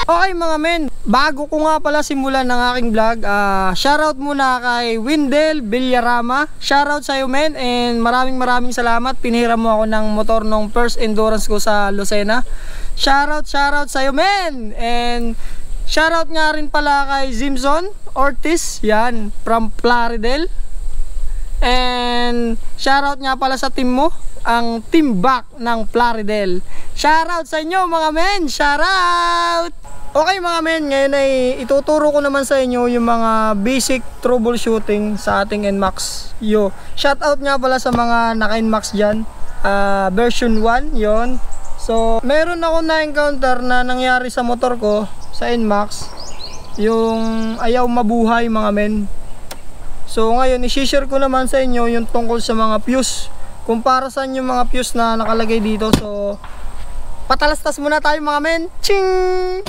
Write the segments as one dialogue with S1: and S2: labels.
S1: Okay mga men, bago ko nga pala simulan ng aking vlog, shoutout muna kay Windel Villarama. Shoutout sa'yo men, and maraming salamat. Pinihiram mo ako ng motor nung first endurance ko sa Lucena. Shoutout sa'yo men. And shoutout nga rin pala kay Zimson Ortiz, yan, from Plaridel. And shoutout nga pala sa team mo, ang team back ng Plaridel. Shoutout sa inyo mga men, shoutout! Okay mga men, ngayon ay ituturo ko naman sa inyo yung mga basic troubleshooting sa ating NMAX. Shoutout nga pala sa mga naka-NMAX dyan, version 1 yon. So meron ako na-encounter na nangyari sa motor ko sa NMAX, yung ayaw mabuhay mga men. So ngayon i-share ko naman sa inyo yung tungkol sa mga fuse, kung para saan yung mga fuse na nakalagay dito. So patalastas muna tayo mga men. Ching!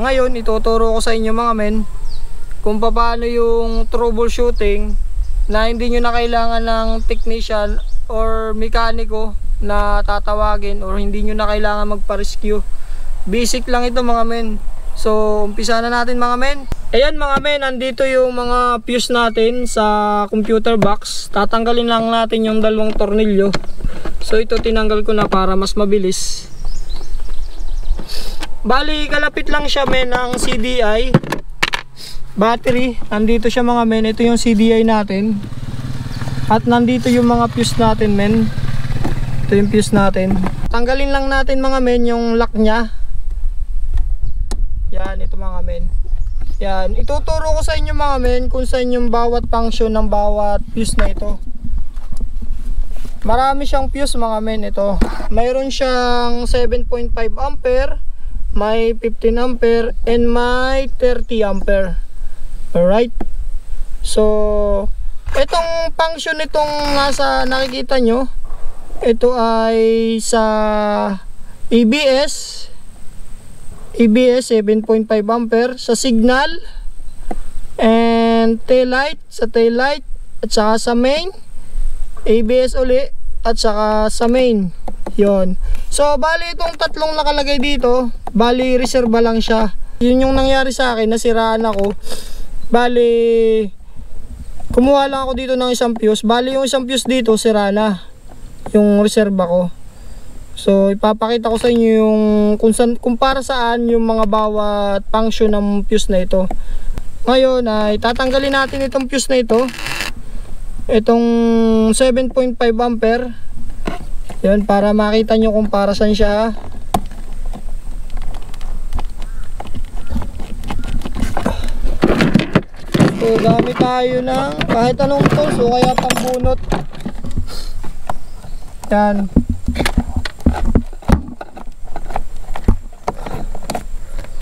S1: Ngayon ituturo ko sa inyo mga men kung paano yung troubleshooting na hindi nyo na kailangan ng technician or mekaniko na tatawagin, or hindi nyo na kailangan magpa-rescue. Basic lang ito mga men. So umpisa na natin mga men. Ayan mga men, andito yung mga fuse natin sa computer box. Tatanggalin lang natin yung dalawang tornilyo. So ito tinanggal ko na para mas mabilis. Bali kalapit lang siya men ng CDI battery. Nandito siya mga men, ito yung CDI natin. At nandito yung mga fuse natin men. Ito yung fuse natin. Tanggalin lang natin mga men yung lock nya. Yan, ito mga men. Yan, ituturo ko sa inyo mga men kung saan yung bawat function ng bawat fuse na ito. Marami siyang fuse mga men ito. Mayroon siyang 7.5 ampere, may 15 ampere, and may 30 ampere. Alright. So itong function nitong nasa nakikita nyo, ito ay sa ABS 7.5 ampere, sa signal and tail light, sa tail light, at saka sa main ABS uli, at saka sa main. Yon. So bali itong tatlong nakalagay dito, bali reserva lang siya. Yun yung nangyari sa akin, nasiraan ako. Bali kumuha lang ako dito ng isang fuse. Bali yung isang fuse dito sira na, yung reserva ko. So ipapakita ko sa inyo yung kung para saan yung mga bawat function ng fuse na ito. Ngayon ay tatanggalin natin itong fuse na ito, itong 7.5 ampere. Yan, para makita nyo kung para saan siya. So gamit tayo ng kahit anong tools o kaya pambunot. Yan.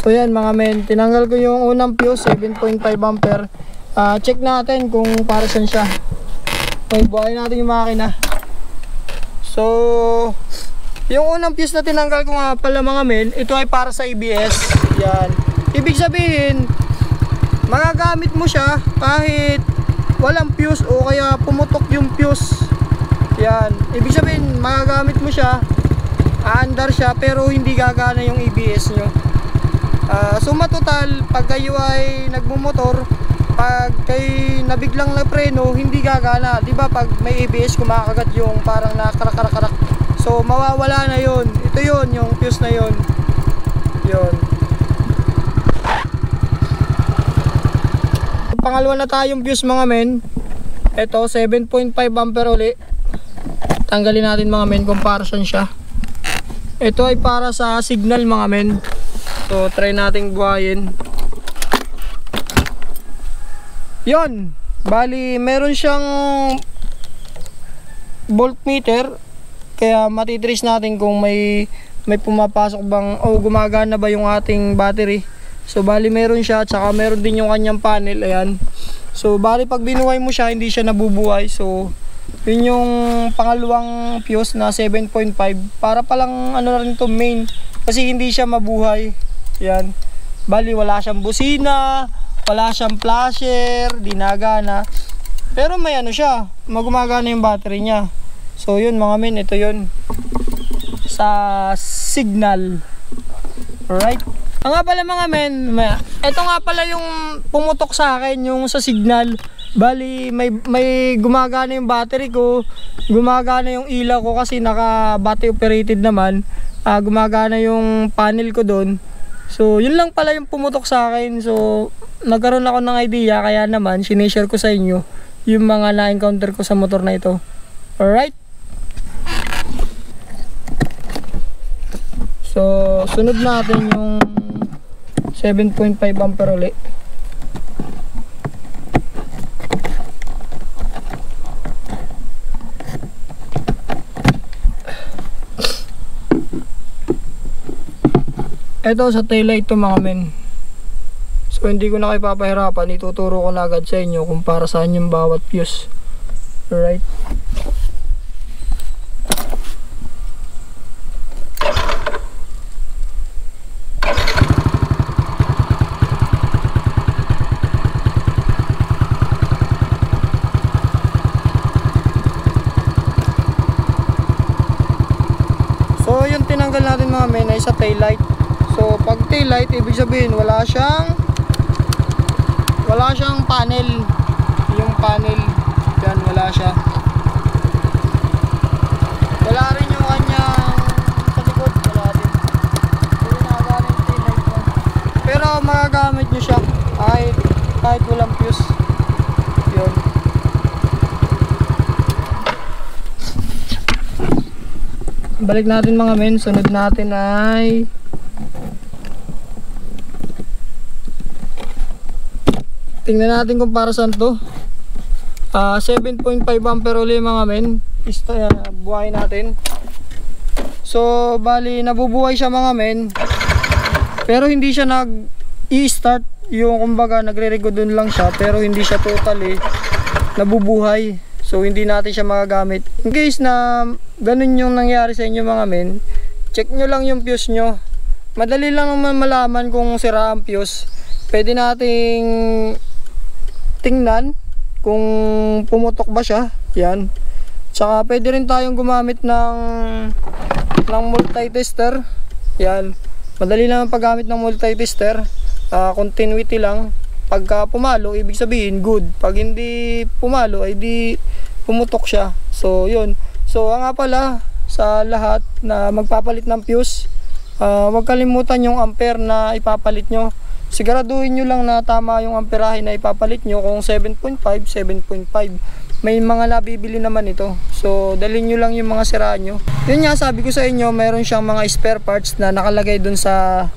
S1: So yan mga men, tinanggal ko yung unang fuse, 7.5 ampere. Check natin kung para saan siya. Okay, buhayin natin yung makina. So yung unang fuse na tinanggal ko nga pala mga men, ito ay para sa ABS. Yan. Ibig sabihin, magagamit mo siya kahit walang fuse o kaya pumutok yung fuse. Yan. Ibig sabihin, magagamit mo siya, aandar siya, pero hindi gagana yung ABS nyo. So matotal, pag kayo ay nagmumotor, pag kayo nabiglang na preno, hindi gagana. Diba pag may ABS, kumakagat yung parang nakarak-karak. So mawawala na yun. Ito yun, yung fuse na yun. Yun. Pangalawa na tayong fuse mga men. Ito 7.5 ampere uli. Tanggalin natin mga men kung para saan siya. Ito ay para sa signal mga men. So try nating buhayin. Yon, bali meron siyang voltmeter, kaya matitrace natin kung may pumapasok bang o gumagana ba yung ating battery. So bali meron siya, tsaka meron din yung kanyang panel, ayan. So bali pag binuhay mo siya, hindi siya nabubuhay. So yun yung pangalawang fuse na 7.5. Para palang ano na rin to, main, kasi hindi siya mabuhay. Ayan. Bali wala siyang busina, wala siyang flasher, di nagana. Pero may ano siya, magumagana yung battery niya. So yun mga men, ito yun sa Signal. Alright. Ang nga pala mga men, ito nga pala yung pumutok sa akin, yung sa Signal. Bali may gumagana yung battery ko, gumagana yung ilaw ko kasi naka battery operated naman. Gumagana yung panel ko doon. So yun lang pala yung pumutok sa akin. So nagkaroon ako ng idea, kaya naman sinishare ko sa inyo yung mga na-encounter ko sa motor na ito. Alright. So sunod natin yung 7.5 ampere ulit. Ito sa taillight to mga men. So hindi ko na kayo papahirapan, ituturo ko na agad sa inyo kung para saan yung bawat fuse. Alright. So yung tinanggal natin mga men ay sa taillight. So pag taillight, ibig sabihin wala siyang panel. Yung panel, yan, wala siya. Wala rin yung kanyang sa likod, wala din. Hindi nagagamit yung taillight mo. Pero magagamit nyo siya kahit walang fuse. Yun. Balik natin mga men, sunod natin ay tingnan natin kung para saan to. 7.5 ampere ulit mga men. Buhay natin. So bali nabubuhay siya mga men, pero hindi siya nag-i-start. Yung kumbaga nagre-regodon lang siya, pero hindi siya totally nabubuhay. So hindi natin siya magagamit. In case na ganun yung nangyari sa inyo mga men, check nyo lang yung fuse nyo. Madali lang naman malaman kung sira ang fuse. Pwede nating tingnan kung pumutok ba siya. Yan. Tsaka pwede rin tayong gumamit ng multi-tester. Yan. Madali lang ang paggamit ng multi-tester. Continuity lang. Pagka pumalo, ibig sabihin good. Pag hindi pumalo, ay di pumutok siya. So yun. So nga pala sa lahat na magpapalit ng fuse, huwag kalimutan yung ampere na ipapalit nyo. Siguraduhin nyo lang na tama yung amperahe na ipapalit nyo. Kung 7.5, 7.5. May mga nabibili naman ito. So dalhin nyo lang yung mga siraan nyo. Yun nga, sabi ko sa inyo, mayroon siyang mga spare parts na nakalagay dun sa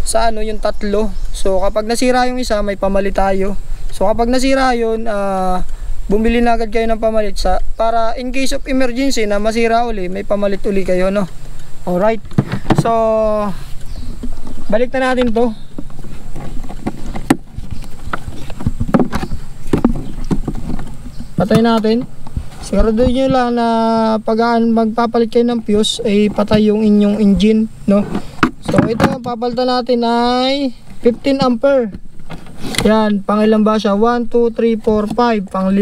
S1: ano, yung tatlo. So kapag nasira yung isa, may pamalit tayo. So kapag nasira yun, bumili na agad kayo ng pamalit para in case of emergency na masira uli, may pamalit uli kayo, no? Alright. So balik na natin to. Patay natin. Siguraduhin nyo lang na pag magpapalit kayo ng fuse ay patay yung inyong engine, no? So ito ang papalitan natin ay 15 ampere. Yan, pang ilan ba siya? 1, 2, 3, 4, 5, pang 5.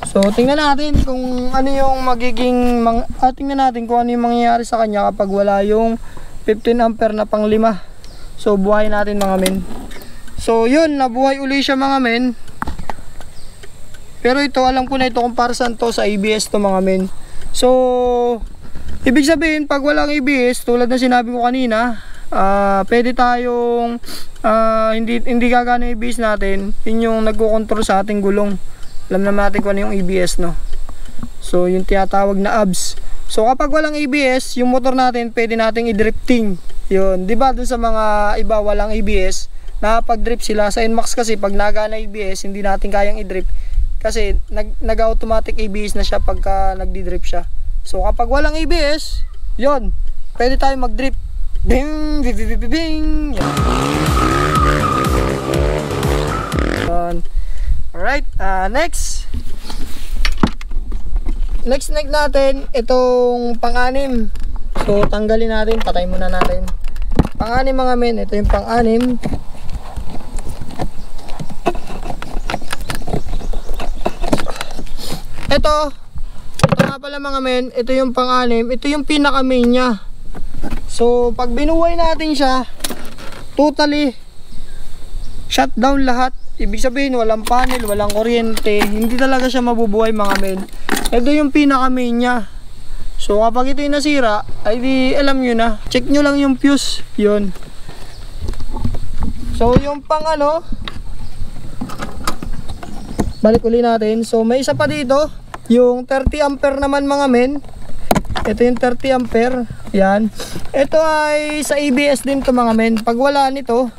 S1: So tingnan natin kung ano yung magiging tingnan natin kung ano yung mangyayari sa kanya kapag wala yung 15 ampere na pang 5. So buhay natin mga men. So yun, nabuhay uli siya mga men. Pero ito, alam ko na ito kung para saan to, sa ABS to mga men. So ibig sabihin pag walang ABS, tulad na sinabi ko kanina, pwede tayong hindi gagana yung ABS natin. Yun yung nagko-control sa ating gulong. Alam naman natin kung ano yung ABS, no? So yung tinatawag na ABS. So kapag walang ABS, yung motor natin pwede nating i-drifting. Yun, di ba dun sa mga iba walang ABS, nakapag-drift sila. Sa NMAX kasi pag nagana ABS, hindi natin kayang i-drift kasi nag-automatic ABS na siya pagka nagdi-drift siya. So kapag walang ABS, yun, pwede tayong mag-drift. Bing, bing, bing, bing, bing. Yan. Alright, next natin itong pang-anim. So tanggalin natin, patay muna natin. Pang-anim mga men, ito yung pang-anim. Ito nga pala mga men, ito yung pang-anim, ito yung pinaka-main niya. So pag binuhay natin siya, totally shut down lahat. Ibig sabihin walang panel, walang kuryente, hindi talaga siya mabubuhay mga men. Ito yung pinaka-main niya. So kapag ito yung nasira, ay di alam nyo na, check nyo lang yung fuse, yun. So yung pang ano, balik uli natin. So may isa pa dito, yung 30 ampere naman mga men. Ito yung 30 ampere, yan. Ito ay sa ABS din to mga men. Pag wala nito,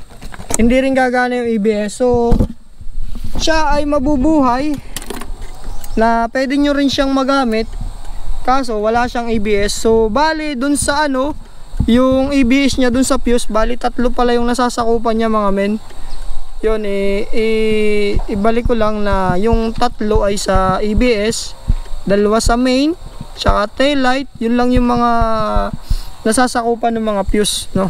S1: hindi rin gagana yung ABS. So siya ay mabubuhay na pwede nyo rin siyang magamit, kaso wala siyang ABS. So bali dun sa ano, yung ABS niya dun sa fuse, bali tatlo pala yung nasasakupan niya mga men. Yun ibalik ko lang na yung tatlo ay sa ABS, dalawa sa main, tsaka tail light. Yun lang yung mga nasasakupan ng mga fuse, no?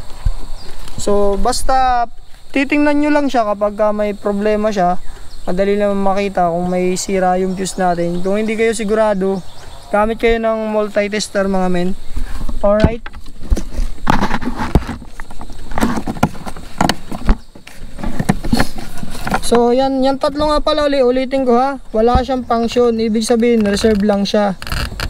S1: So basta titingnan nyo lang siya kapag may problema siya. Madali naman makita kung may sira yung fuse natin. Kung hindi kayo sigurado, gamit kayo ng multi-tester mga men. Alright. So yan tatlo nga pala, ulitin ko ha. Wala siyang function, ibig sabihin reserve lang siya.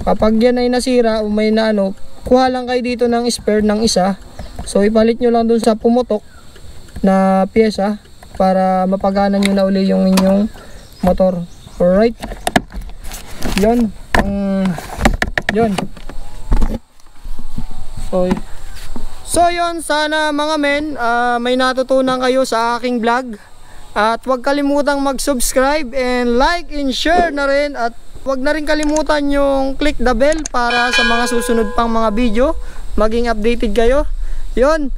S1: Kapag yan ay nasira o may na ano, kuha lang kayo dito ng spare ng isa. So ipalit nyo lang dun sa pumutok na pyesa para mapaganan nyo na uli yung inyong motor. Alright. Yun. Yun. So yun, sana mga men, may natutunan kayo sa aking vlog. At huwag kalimutang mag-subscribe and like and share na rin. At huwag na rin kalimutan yung click the bell para sa mga susunod pang mga video, maging updated kayo. Yun.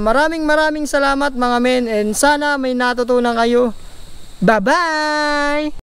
S1: Maraming salamat mga men, and sana may natutunan kayo. Bye bye.